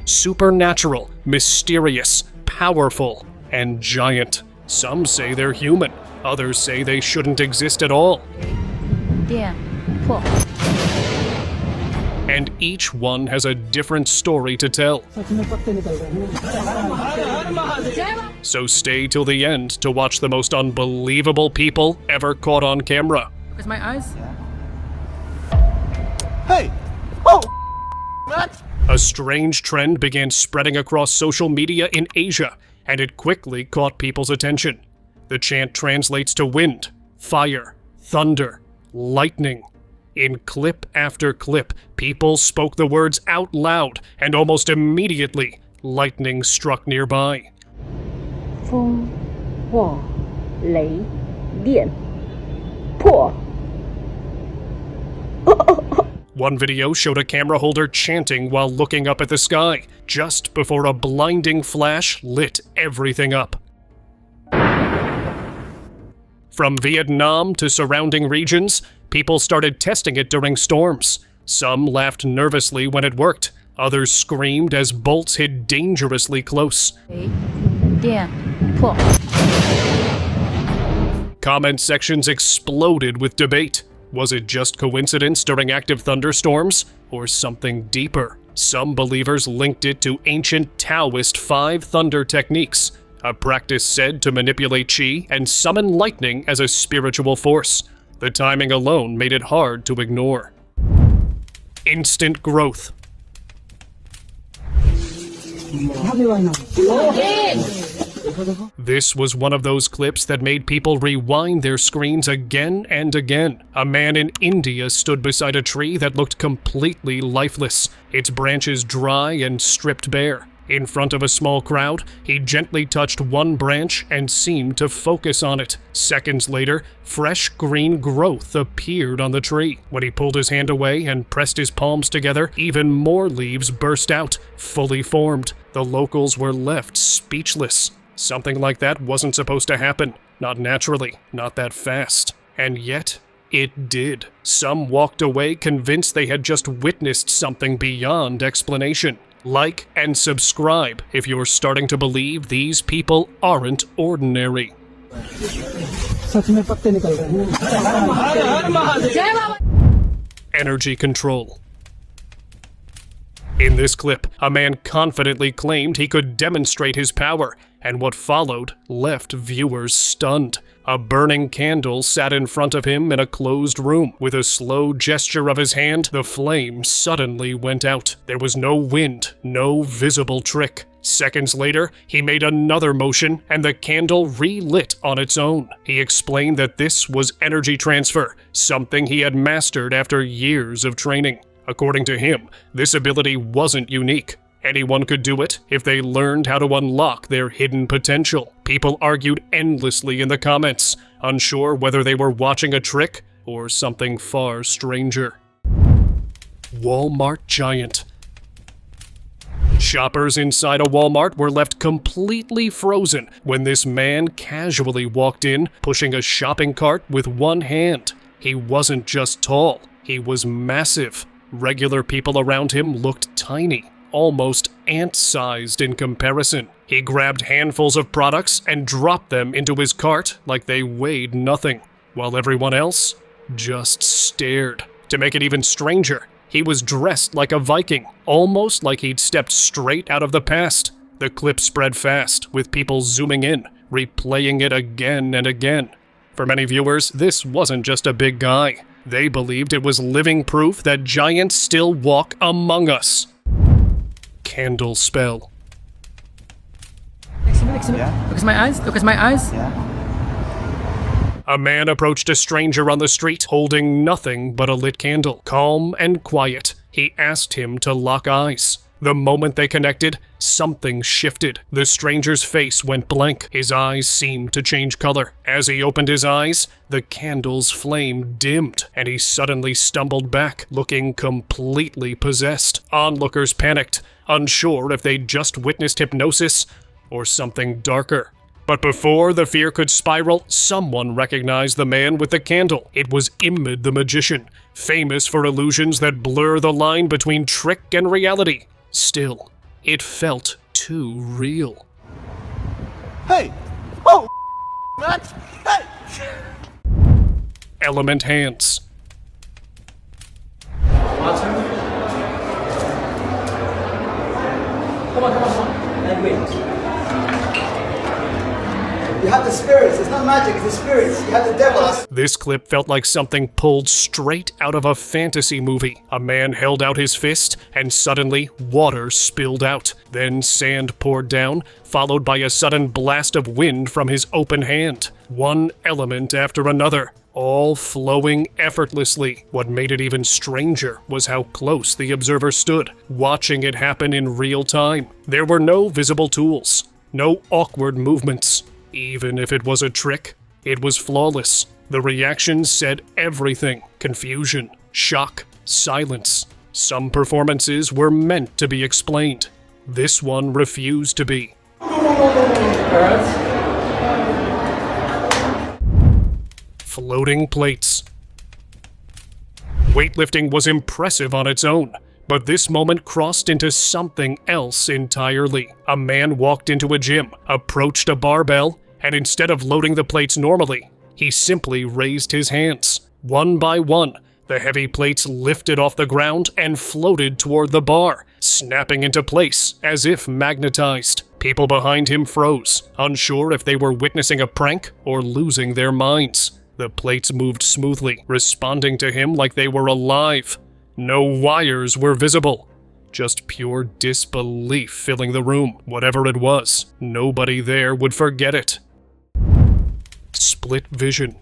Supernatural, mysterious, powerful, and giant. Some say they're human, others say they shouldn't exist at all. 电破 And each one has a different story to tell. So stay till the end to watch the most unbelievable people ever caught on camera. Because my eyes. Hey! Oh! What? A strange trend began spreading across social media in Asia, and it quickly caught people's attention. The chant translates to wind, fire, thunder, lightning. In clip after clip, people spoke the words out loud, and almost immediately, lightning struck nearby. 风、火、雷、电、破。 One video showed a camera holder chanting while looking up at the sky, just before a blinding flash lit everything up. From Vietnam to surrounding regions, people started testing it during storms. Some laughed nervously when it worked. Others screamed as bolts hit dangerously close. 雷电破 Comment sections exploded with debate. Was it just coincidence during active thunderstorms, or something deeper? Some believers linked it to ancient Taoist 5 thunder techniques, a practice said to manipulate qi and summon lightning as a spiritual force. The timing alone made it hard to ignore. Instant growth. This was one of those clips that made people rewind their screens again and again. A man in India stood beside a tree that looked completely lifeless, its branches dry and stripped bare. In front of a small crowd, he gently touched one branch and seemed to focus on it. Seconds later, fresh green growth appeared on the tree. When he pulled his hand away and pressed his palms together, even more leaves burst out, fully formed. The locals were left speechless. Something like that wasn't supposed to happen. Not naturally, not that fast. And yet, it did. Some walked away convinced they had just witnessed something beyond explanation. Like and subscribe if you're starting to believe these people aren't ordinary. Energy control. In this clip, a man confidently claimed he could demonstrate his power, and what followed left viewers stunned. A burning candle sat in front of him in a closed room. With a slow gesture of his hand, the flame suddenly went out. There was no wind, no visible trick. Seconds later, he made another motion, and the candle relit on its own. He explained that this was energy transfer, something he had mastered after years of training. According to him, this ability wasn't unique. Anyone could do it if they learned how to unlock their hidden potential. People argued endlessly in the comments, unsure whether they were watching a trick or something far stranger. Walmart giant. Shoppers inside a Walmart were left completely frozen when this man casually walked in, pushing a shopping cart with one hand. He wasn't just tall, he was massive. Regular people around him looked tiny, almost ant-sized in comparison. He grabbed handfuls of products and dropped them into his cart like they weighed nothing, while everyone else just stared. To make it even stranger, he was dressed like a Viking, almost like he'd stepped straight out of the past. The clip spread fast, with people zooming in, replaying it again and again. For many viewers, this wasn't just a big guy. They believed it was living proof that giants still walk among us. Candle spell. Yeah. Look at my eyes. Look at my eyes. Yeah. A man approached a stranger on the street, holding nothing but a lit candle. Calm and quiet, he asked him to lock eyes. The moment they connected, something shifted. The stranger's face went blank. His eyes seemed to change color. As he opened his eyes, the candle's flame dimmed, and he suddenly stumbled back, looking completely possessed. Onlookers panicked, unsure if they'd just witnessed hypnosis or something darker. But before the fear could spiral, someone recognized the man with the candle. It was Imid the magician, famous for illusions that blur the line between trick and reality. Still, It felt too real. Hey! Oh! What? Hey! Element hands. You have the spirits. It's not magic, it's the spirits. You have the devil. This clip felt like something pulled straight out of a fantasy movie. A man held out his fist, and suddenly water spilled out. Then sand poured down, followed by a sudden blast of wind from his open hand. One element after another, all flowing effortlessly. What made it even stranger was how close the observer stood, watching it happen in real time. There were no visible tools, no awkward movements. Even if it was a trick, it was flawless. The reactions said everything: confusion, shock, silence. Some performances were meant to be explained. This one refused to be. Floating plates. Weightlifting was impressive on its own, but this moment crossed into something else entirely. A man walked into a gym, approached a barbell, and instead of loading the plates normally, he simply raised his hands. One by one, the heavy plates lifted off the ground and floated toward the bar, snapping into place as if magnetized. People behind him froze, unsure if they were witnessing a prank or losing their minds. The plates moved smoothly, responding to him like they were alive. No wires were visible. Just pure disbelief filling the room. Whatever it was, nobody there would forget it. Split vision.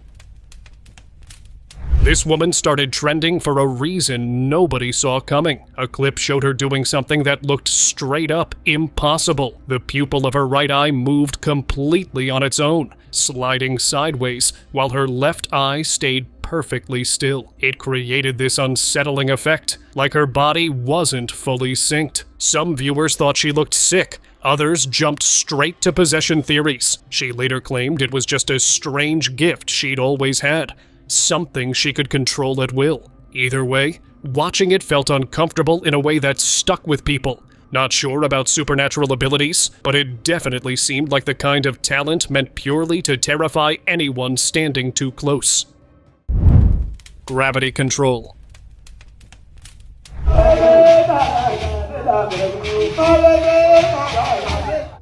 This woman started trending for a reason nobody saw coming. A clip showed her doing something that looked straight up impossible. The pupil of her right eye moved completely on its own, sliding sideways, while her left eye stayed perfectly still. It created this unsettling effect, like her body wasn't fully synced. Some viewers thought she looked sick. Others jumped straight to possession theories. She later claimed it was just a strange gift she'd always had, something she could control at will. Either way, watching it felt uncomfortable in a way that stuck with people. Not sure about supernatural abilities, but it definitely seemed like the kind of talent meant purely to terrify anyone standing too close. Gravity control.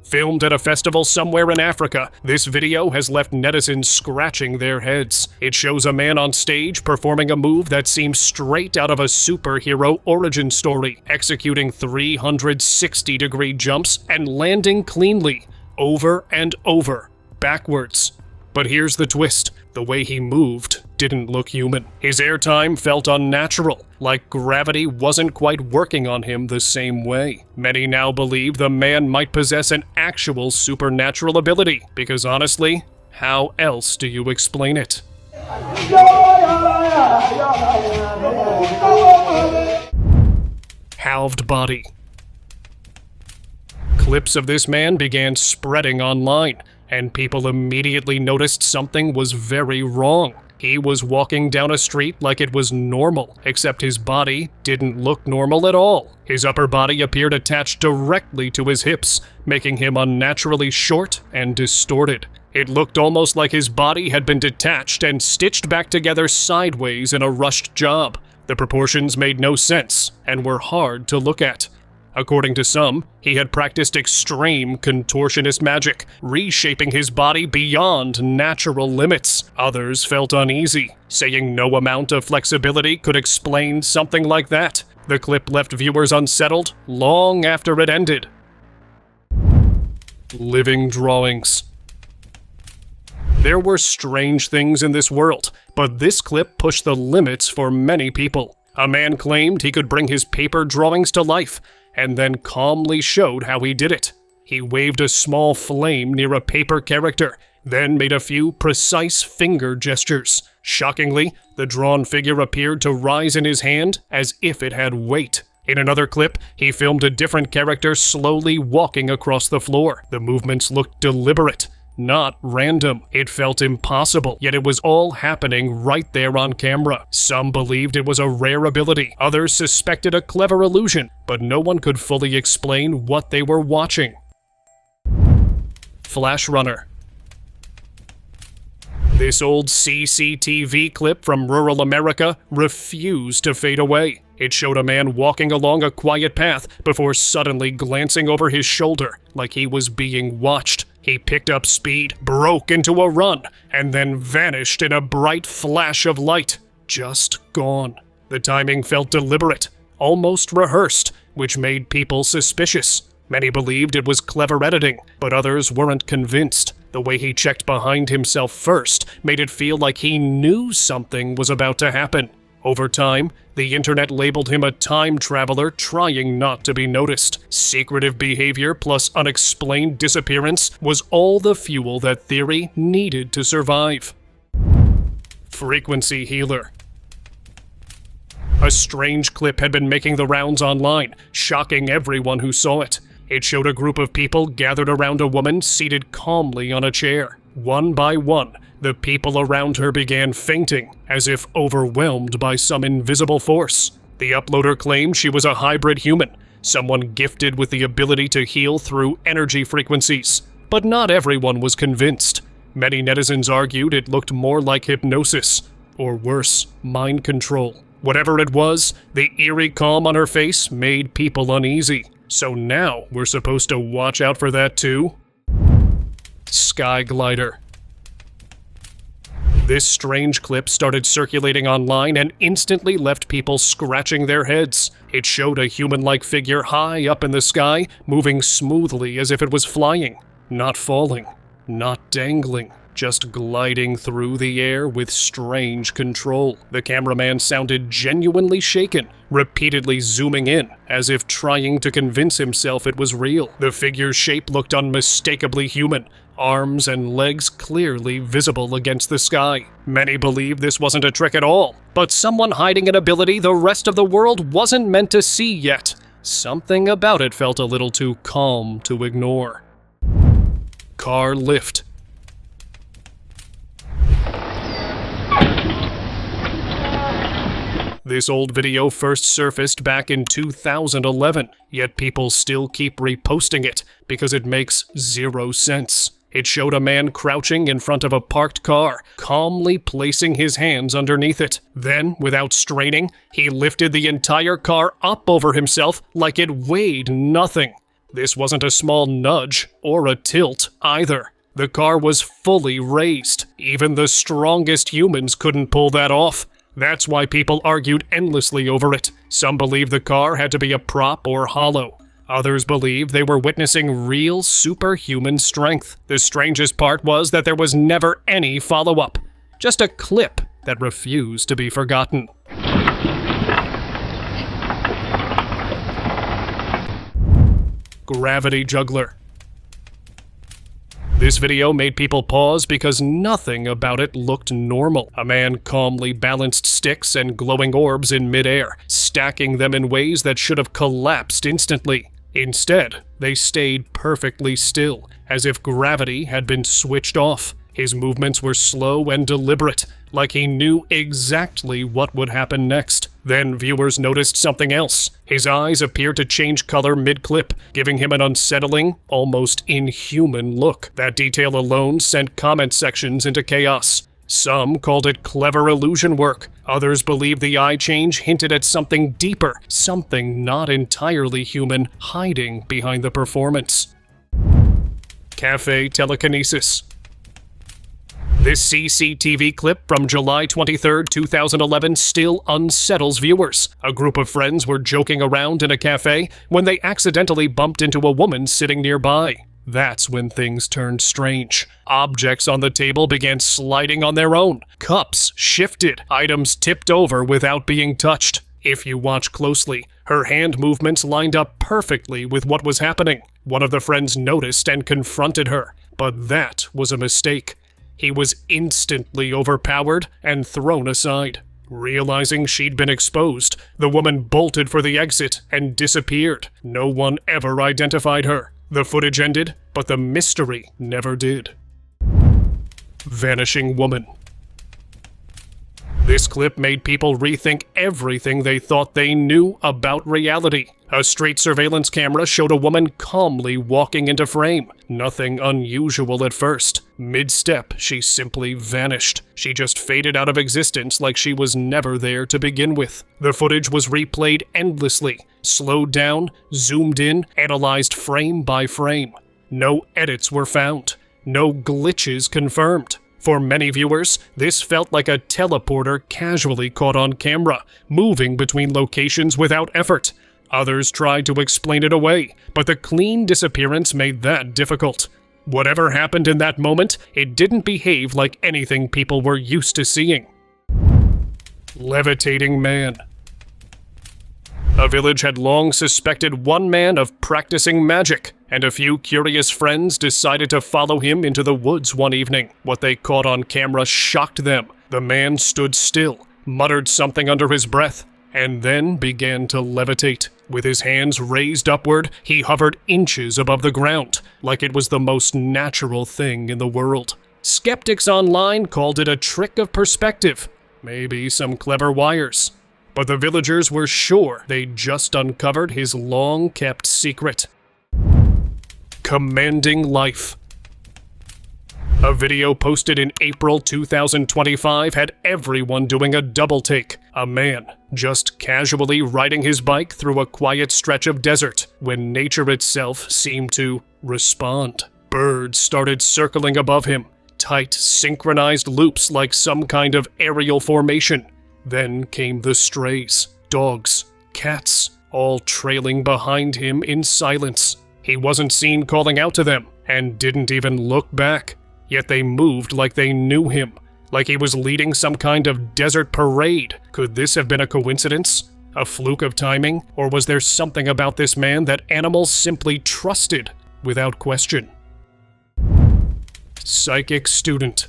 Filmed at a festival somewhere in Africa, this video has left netizens scratching their heads. It shows a man on stage performing a move that seems straight out of a superhero origin story, executing 360-degree jumps and landing cleanly, over and over, backwards. But here's the twist. The way he moved didn't look human. His airtime felt unnatural, like gravity wasn't quite working on him the same way. Many now believe the man might possess an actual supernatural ability, because honestly, how else do you explain it? Halved body. Clips of this man began spreading online, and people immediately noticed something was very wrong. He was walking down a street like it was normal, except his body didn't look normal at all. His upper body appeared attached directly to his hips, making him unnaturally short and distorted. It looked almost like his body had been detached and stitched back together sideways in a rushed job. The proportions made no sense and were hard to look at. According to some, he had practiced extreme contortionist magic, reshaping his body beyond natural limits. Others felt uneasy, saying no amount of flexibility could explain something like that. The clip left viewers unsettled long after it ended. Living drawings. There were strange things in this world, but this clip pushed the limits for many people. A man claimed he could bring his paper drawings to life, and then calmly showed how he did it. He waved a small flame near a paper character, then made a few precise finger gestures. Shockingly, the drawn figure appeared to rise in his hand as if it had weight. In another clip, he filmed a different character slowly walking across the floor. The movements looked deliberate, not random. It felt impossible, yet it was all happening right there on camera. Some believed it was a rare ability, others suspected a clever illusion, but no one could fully explain what they were watching. Flash Runner. This old CCTV clip from rural America refused to fade away. It showed a man walking along a quiet path before suddenly glancing over his shoulder like he was being watched. He picked up speed, broke into a run, and then vanished in a bright flash of light. Just gone. The timing felt deliberate, almost rehearsed, which made people suspicious. Many believed it was clever editing, but others weren't convinced. The way he checked behind himself first made it feel like he knew something was about to happen. Over time, the internet labeled him a time traveler trying not to be noticed. Secretive behavior plus unexplained disappearance was all the fuel that theory needed to survive. Frequency Healer. A strange clip had been making the rounds online, shocking everyone who saw it. It showed a group of people gathered around a woman seated calmly on a chair. One by one, the people around her began fainting, as if overwhelmed by some invisible force. The uploader claimed she was a hybrid human, someone gifted with the ability to heal through energy frequencies. But not everyone was convinced. Many netizens argued it looked more like hypnosis, or worse, mind control. Whatever it was, the eerie calm on her face made people uneasy. So now we're supposed to watch out for that too? Sky Glider. This strange clip started circulating online and instantly left people scratching their heads. It showed a human-like figure high up in the sky, moving smoothly as if it was flying. Not falling, not dangling, just gliding through the air with strange control. The cameraman sounded genuinely shaken, repeatedly zooming in, as if trying to convince himself it was real. The figure's shape looked unmistakably human, arms and legs clearly visible against the sky. Many believed this wasn't a trick at all, but someone hiding an ability the rest of the world wasn't meant to see yet. Something about it felt a little too calm to ignore. Car Lift. This old video first surfaced back in 2011, yet people still keep reposting it because it makes zero sense. It showed a man crouching in front of a parked car, calmly placing his hands underneath it. Then, without straining, he lifted the entire car up over himself like it weighed nothing. This wasn't a small nudge or a tilt either. The car was fully raised. Even the strongest humans couldn't pull that off. That's why people argued endlessly over it. Some believed the car had to be a prop or hollow. Others believed they were witnessing real superhuman strength. The strangest part was that there was never any follow-up. Just a clip that refused to be forgotten. Gravity Juggler. This video made people pause because nothing about it looked normal. A man calmly balanced sticks and glowing orbs in midair, stacking them in ways that should have collapsed instantly. Instead, they stayed perfectly still, as if gravity had been switched off. His movements were slow and deliberate, like he knew exactly what would happen next. Then viewers noticed something else. His eyes appeared to change color mid-clip, giving him an unsettling, almost inhuman look. That detail alone sent comment sections into chaos. Some called it clever illusion work. Others believed the eye change hinted at something deeper, something not entirely human, hiding behind the performance. Cafe Telekinesis. This CCTV clip from July 23, 2011 still unsettles viewers. A group of friends were joking around in a cafe when they accidentally bumped into a woman sitting nearby. That's when things turned strange. Objects on the table began sliding on their own. Cups shifted. Items tipped over without being touched. If you watch closely, her hand movements lined up perfectly with what was happening. One of the friends noticed and confronted her, but that was a mistake. He was instantly overpowered and thrown aside. Realizing she'd been exposed, the woman bolted for the exit and disappeared. No one ever identified her. The footage ended, but the mystery never did. Vanishing woman. This clip made people rethink everything they thought they knew about reality. A street surveillance camera showed a woman calmly walking into frame. Nothing unusual at first. Mid-step, she simply vanished. She just faded out of existence like she was never there to begin with. The footage was replayed endlessly, slowed down, zoomed in, analyzed frame by frame. No edits were found. No glitches confirmed. For many viewers, this felt like a teleporter casually caught on camera, moving between locations without effort. Others tried to explain it away, but the clean disappearance made that difficult. Whatever happened in that moment, it didn't behave like anything people were used to seeing. Levitating man. A village had long suspected one man of practicing magic, and a few curious friends decided to follow him into the woods one evening. What they caught on camera shocked them. The man stood still, muttered something under his breath, and then began to levitate. With his hands raised upward, he hovered inches above the ground, like it was the most natural thing in the world. Skeptics online called it a trick of perspective, maybe some clever wires. But the villagers were sure they'd just uncovered his long-kept secret. Commanding life. A video posted in April 2025 had everyone doing a double take. A man just casually riding his bike through a quiet stretch of desert when nature itself seemed to respond. Birds started circling above him, tight, synchronized loops like some kind of aerial formation. Then came the strays, dogs, cats, all trailing behind him in silence. He wasn't seen calling out to them, and didn't even look back. Yet they moved like they knew him, like he was leading some kind of desert parade. Could this have been a coincidence? A fluke of timing? Or was there something about this man that animals simply trusted without question? Psychic student.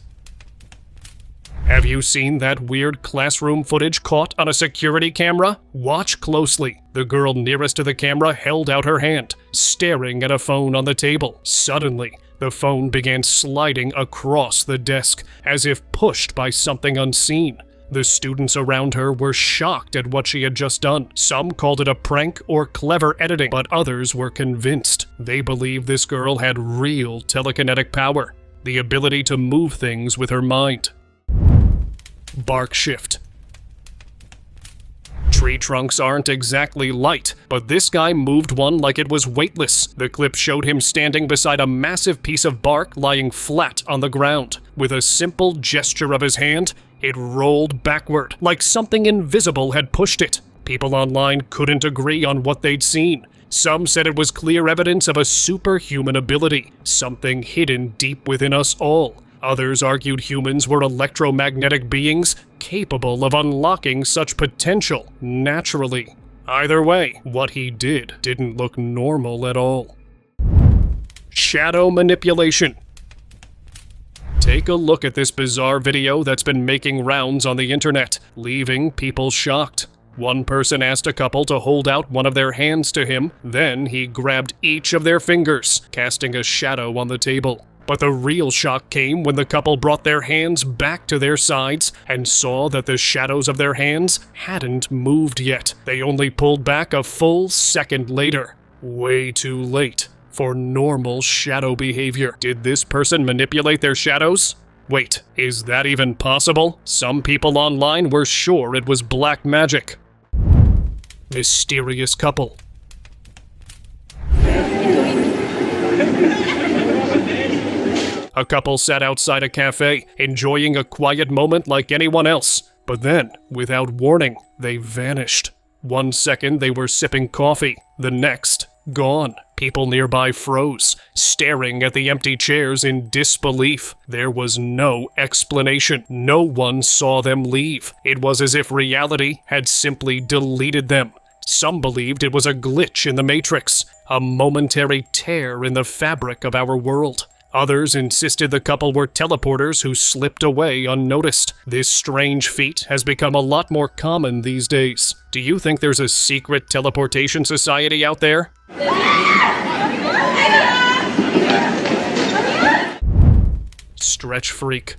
Have you seen that weird classroom footage caught on a security camera? Watch closely. The girl nearest to the camera held out her hand, staring at a phone on the table. Suddenly, the phone began sliding across the desk, as if pushed by something unseen. The students around her were shocked at what she had just done. Some called it a prank or clever editing, but others were convinced. They believed this girl had real telekinetic power, the ability to move things with her mind. Bark shift. Tree trunks aren't exactly light, but this guy moved one like it was weightless. The clip showed him standing beside a massive piece of bark lying flat on the ground. With a simple gesture of his hand, it rolled backward, like something invisible had pushed it. People online couldn't agree on what they'd seen. Some said it was clear evidence of a superhuman ability, something hidden deep within us all. Others argued humans were electromagnetic beings capable of unlocking such potential naturally. Either way, what he did didn't look normal at all. Shadow manipulation. Take a look at this bizarre video that's been making rounds on the internet, leaving people shocked. One person asked a couple to hold out one of their hands to him, then he grabbed each of their fingers, casting a shadow on the table. But the real shock came when the couple brought their hands back to their sides and saw that the shadows of their hands hadn't moved yet. They only pulled back a full second later. Way too late for normal shadow behavior. Did this person manipulate their shadows? Wait, is that even possible? Some people online were sure it was black magic. Mysterious couple. A couple sat outside a cafe, enjoying a quiet moment like anyone else. But then, without warning, they vanished. 1 second they were sipping coffee, the next, gone. People nearby froze, staring at the empty chairs in disbelief. There was no explanation. No one saw them leave. It was as if reality had simply deleted them. Some believed it was a glitch in the Matrix, a momentary tear in the fabric of our world. Others insisted the couple were teleporters who slipped away unnoticed. This strange feat has become a lot more common these days. Do you think there's a secret teleportation society out there? Stretch freak.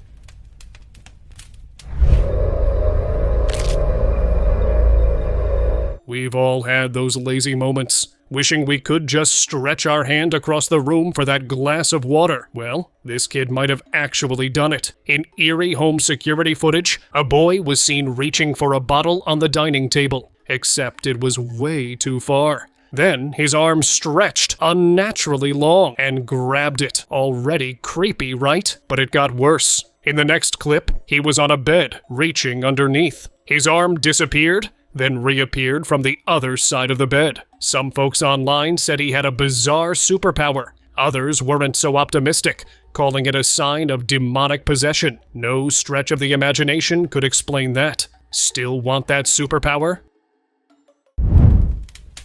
We've all had those lazy moments, wishing we could just stretch our hand across the room for that glass of water. Well, this kid might have actually done it. In eerie home security footage, a boy was seen reaching for a bottle on the dining table, except it was way too far. Then his arm stretched unnaturally long and grabbed it. Already creepy, right? But it got worse. In the next clip, he was on a bed, reaching underneath. His arm disappeared, then reappeared from the other side of the bed. Some folks online said he had a bizarre superpower. Others weren't so optimistic, calling it a sign of demonic possession. No stretch of the imagination could explain that. Still want that superpower?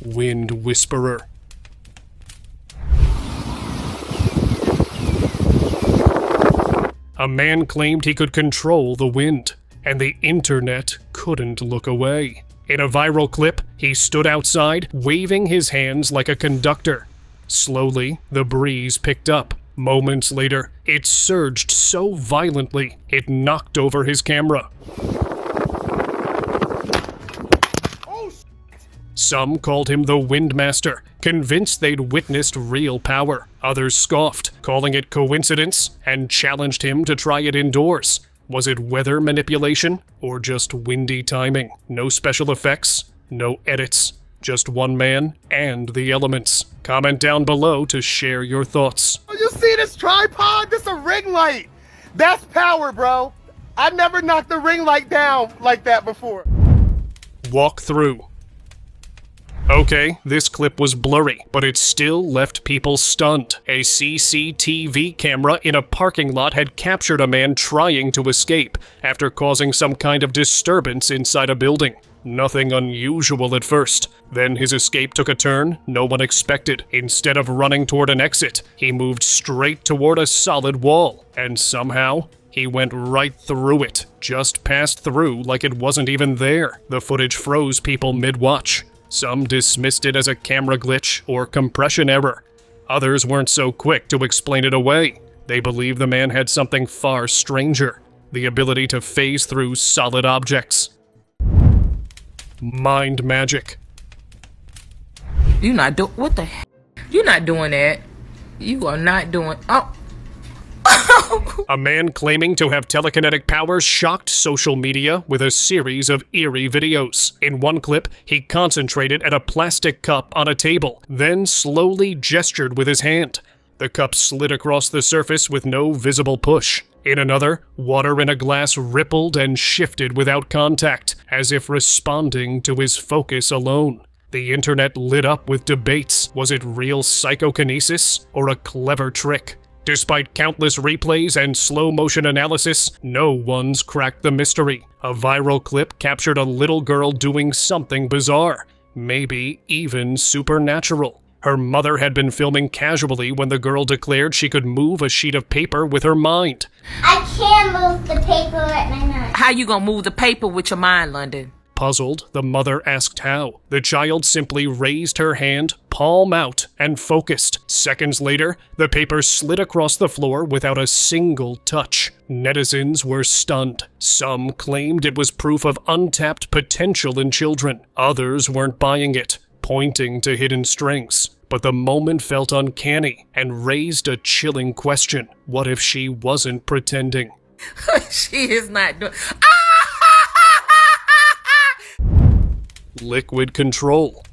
Wind Whisperer. A man claimed he could control the wind, and the internet couldn't look away. In a viral clip, he stood outside, waving his hands like a conductor. Slowly, the breeze picked up. Moments later, it surged so violently, it knocked over his camera. Some called him the Windmaster, convinced they'd witnessed real power. Others scoffed, calling it coincidence, and challenged him to try it indoors. Was it weather manipulation, or just windy timing? No special effects, no edits, just one man and the elements. Comment down below to share your thoughts. Oh, you see this tripod? This a ring light. That's power, bro. I never knocked the ring light down like that before. Walk through. Okay, this clip was blurry, but it still left people stunned. A CCTV camera in a parking lot had captured a man trying to escape after causing some kind of disturbance inside a building. Nothing unusual at first. Then his escape took a turn no one expected. Instead of running toward an exit, he moved straight toward a solid wall, and somehow, he went right through it. Just passed through like it wasn't even there. The footage froze people mid-watch. Some dismissed it as a camera glitch or compression error. Others weren't so quick to explain it away. They believed the man had something far stranger, the ability to phase through solid objects. Mind magic. You're not doing, what the heck? You're not doing that. You are not doing, oh. A man claiming to have telekinetic powers shocked social media with a series of eerie videos. In one clip, he concentrated at a plastic cup on a table, then slowly gestured with his hand. The cup slid across the surface with no visible push. In another, water in a glass rippled and shifted without contact, as if responding to his focus alone. The internet lit up with debates. Was it real psychokinesis or a clever trick? Despite countless replays and slow-motion analysis, no one's cracked the mystery. A viral clip captured a little girl doing something bizarre, maybe even supernatural. Her mother had been filming casually when the girl declared she could move a sheet of paper with her mind. I can't move the paper with my mind. How you gonna move the paper with your mind, London? Puzzled, the mother asked how. The child simply raised her hand, palm out, and focused. Seconds later, the paper slid across the floor without a single touch. Netizens were stunned. Some claimed it was proof of untapped potential in children. Others weren't buying it, pointing to hidden strengths. But the moment felt uncanny and raised a chilling question. What if she wasn't pretending? She is not doing, Liquid control.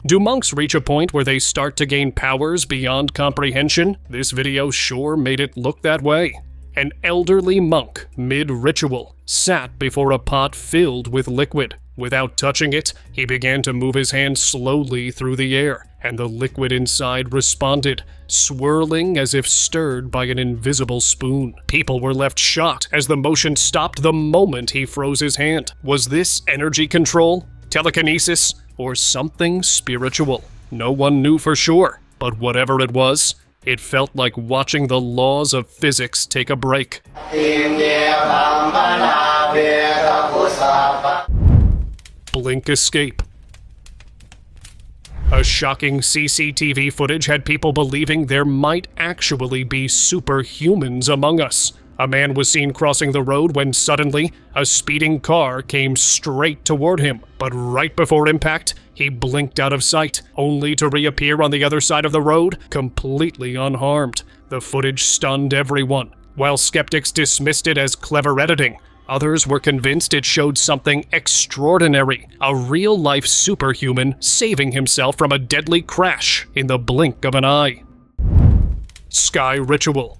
Do monks reach a point where they start to gain powers beyond comprehension? This video sure made it look that way. An elderly monk, mid-ritual, sat before a pot filled with liquid. Without touching it, he began to move his hand slowly through the air, and the liquid inside responded, swirling as if stirred by an invisible spoon. People were left shocked as the motion stopped the moment he froze his hand. Was this energy control, telekinesis, or something spiritual? No one knew for sure, but whatever it was, it felt like watching the laws of physics take a break. Blink escape. A shocking CCTV footage had people believing there might actually be superhumans among us. A man was seen crossing the road when suddenly a speeding car came straight toward him, but right before impact, he blinked out of sight, only to reappear on the other side of the road, completely unharmed. The footage stunned everyone. While skeptics dismissed it as clever editing, others were convinced it showed something extraordinary, a real-life superhuman saving himself from a deadly crash in the blink of an eye. Sky Ritual.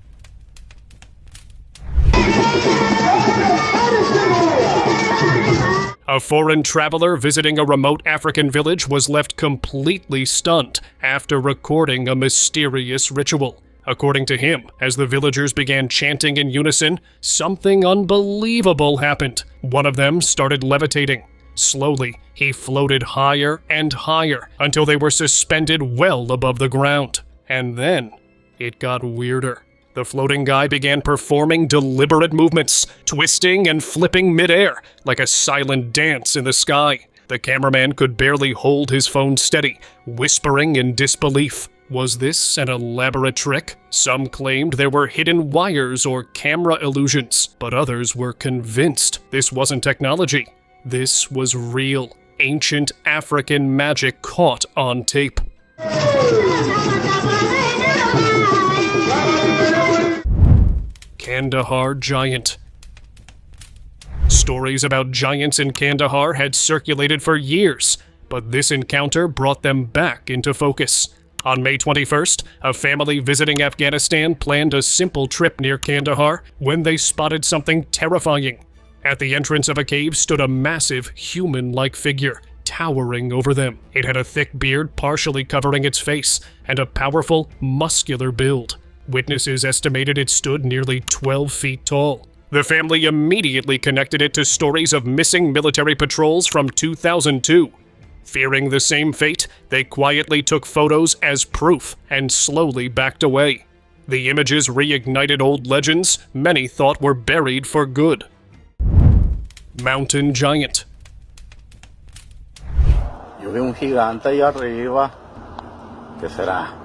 A foreign traveler visiting a remote African village was left completely stunned after recording a mysterious ritual. According to him, as the villagers began chanting in unison, something unbelievable happened. One of them started levitating. Slowly, he floated higher and higher until they were suspended well above the ground. And then, it got weirder. The floating guy began performing deliberate movements, twisting and flipping midair, like a silent dance in the sky. The cameraman could barely hold his phone steady, whispering in disbelief. Was this an elaborate trick? Some claimed there were hidden wires or camera illusions, but others were convinced this wasn't technology. This was real, ancient African magic caught on tape. Kandahar Giant. Stories about giants in Kandahar had circulated for years, but this encounter brought them back into focus. On May 21st, a family visiting Afghanistan planned a simple trip near Kandahar when they spotted something terrifying. At the entrance of a cave stood a massive, human-like figure, towering over them. It had a thick beard partially covering its face, and a powerful, muscular build. Witnesses estimated it stood nearly 12 feet tall. The family immediately connected it to stories of missing military patrols from 2002. Fearing the same fate, they quietly took photos as proof and slowly backed away. The images reignited old legends many thought were buried for good. Mountain Giant. Yo veo un gigante ahí arriba. ¿Qué será?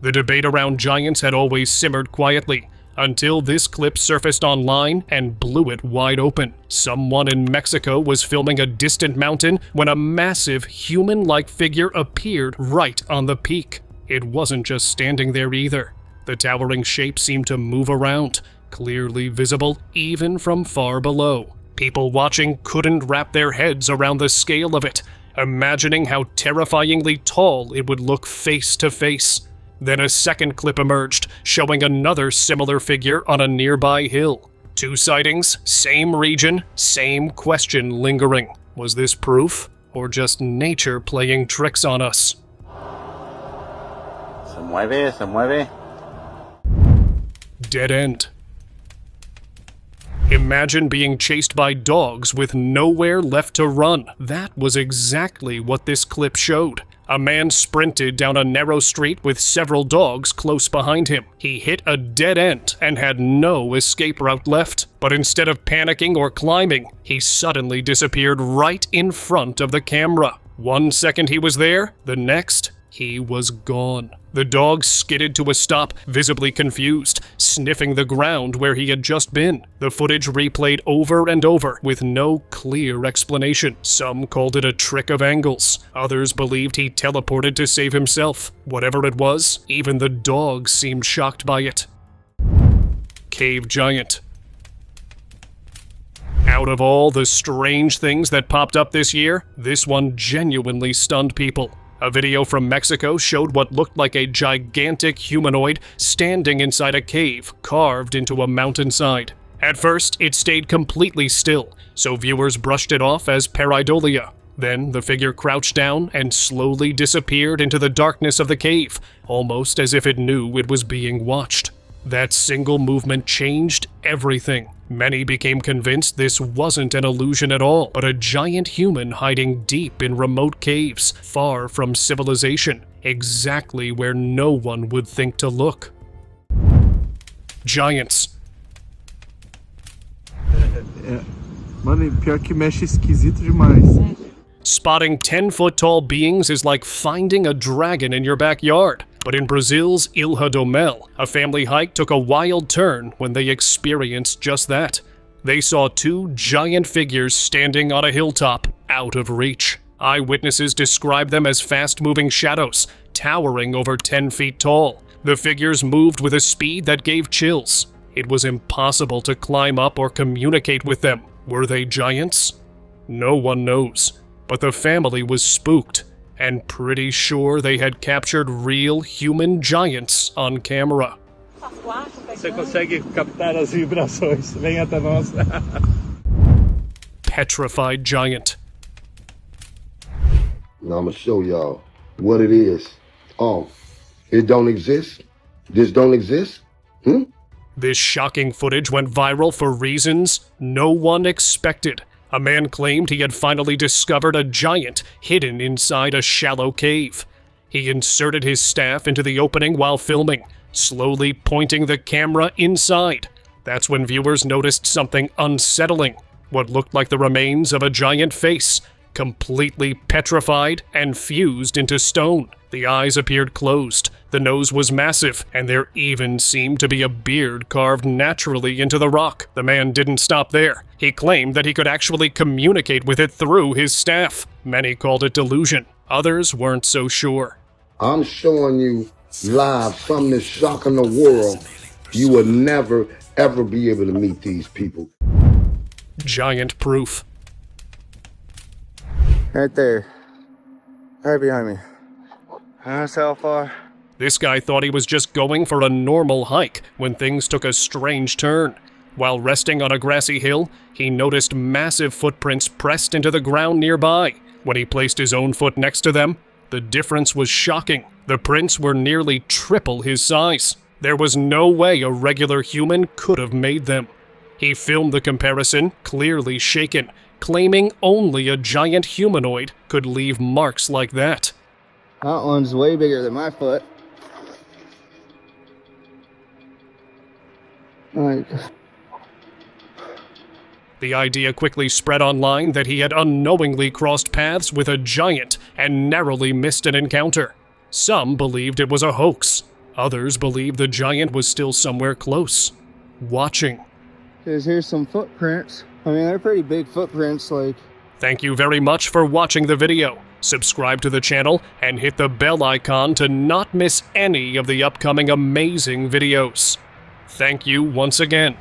The debate around giants had always simmered quietly, until this clip surfaced online and blew it wide open. Someone in Mexico was filming a distant mountain when a massive, human-like figure appeared right on the peak. It wasn't just standing there either. The towering shape seemed to move around, clearly visible even from far below. People watching couldn't wrap their heads around the scale of it, imagining how terrifyingly tall it would look face to face. Then a second clip emerged, showing another similar figure on a nearby hill. 2 sightings, same region, same question lingering. Was this proof, or just nature playing tricks on us? Se mueve, se mueve. Dead end. Imagine being chased by dogs with nowhere left to run. That was exactly what this clip showed. A man sprinted down a narrow street with several dogs close behind him. He hit a dead end and had no escape route left. But instead of panicking or climbing, he suddenly disappeared right in front of the camera. 1 second he was there, the next, he was gone. The dog skidded to a stop, visibly confused, sniffing the ground where he had just been. The footage replayed over and over with no clear explanation. Some called it a trick of angles. Others believed he teleported to save himself. Whatever it was, even the dog seemed shocked by it. Cave Giant. Out of all the strange things that popped up this year, this one genuinely stunned people. A video from Mexico showed what looked like a gigantic humanoid standing inside a cave carved into a mountainside. At first, it stayed completely still, so viewers brushed it off as pareidolia. Then the figure crouched down and slowly disappeared into the darkness of the cave, almost as if it knew it was being watched. That single movement changed everything. Many became convinced this wasn't an illusion at all, but a giant human hiding deep in remote caves, far from civilization, exactly where no one would think to look. Giants. Mano, pior que mexe esquisito demais. Spotting 10-foot-tall beings is like finding a dragon in your backyard. But in Brazil's Ilha do Mel, a family hike took a wild turn when they experienced just that. They saw two giant figures standing on a hilltop, out of reach. Eyewitnesses described them as fast-moving shadows, towering over 10 feet tall. The figures moved with a speed that gave chills. It was impossible to climb up or communicate with them. Were they giants? No one knows. But the family was spooked, and pretty sure they had captured real human giants on camera. Você consegue captar as vibrações. Vem até nós. Petrified giant. Now I'm gonna show y'all what it is. It don't exist? This don't exist? This shocking footage went viral for reasons no one expected. A man claimed he had finally discovered a giant hidden inside a shallow cave. He inserted his staff into the opening while filming, slowly pointing the camera inside. That's when viewers noticed something unsettling. What looked like the remains of a giant face, completely petrified and fused into stone. The eyes appeared closed, the nose was massive, and there even seemed to be a beard carved naturally into the rock. The man didn't stop there. He claimed that he could actually communicate with it through his staff. Many called it delusion. Others weren't so sure. I'm showing you live something that's shocking the world. You will never, ever be able to meet these people. Giant proof. Right there. Right behind me. That's how far. This guy thought he was just going for a normal hike when things took a strange turn. While resting on a grassy hill, he noticed massive footprints pressed into the ground nearby. When he placed his own foot next to them, the difference was shocking. The prints were nearly triple his size. There was no way a regular human could have made them. He filmed the comparison, clearly shaken, claiming only a giant humanoid could leave marks like that. That one's way bigger than my foot. The idea quickly spread online that he had unknowingly crossed paths with a giant and narrowly missed an encounter. Some believed it was a hoax. Others believed the giant was still somewhere close, watching. Here's some footprints. I mean, they're pretty big footprints, like. Thank you very much for watching the video. Subscribe to the channel and hit the bell icon to not miss any of the upcoming amazing videos. Thank you once again.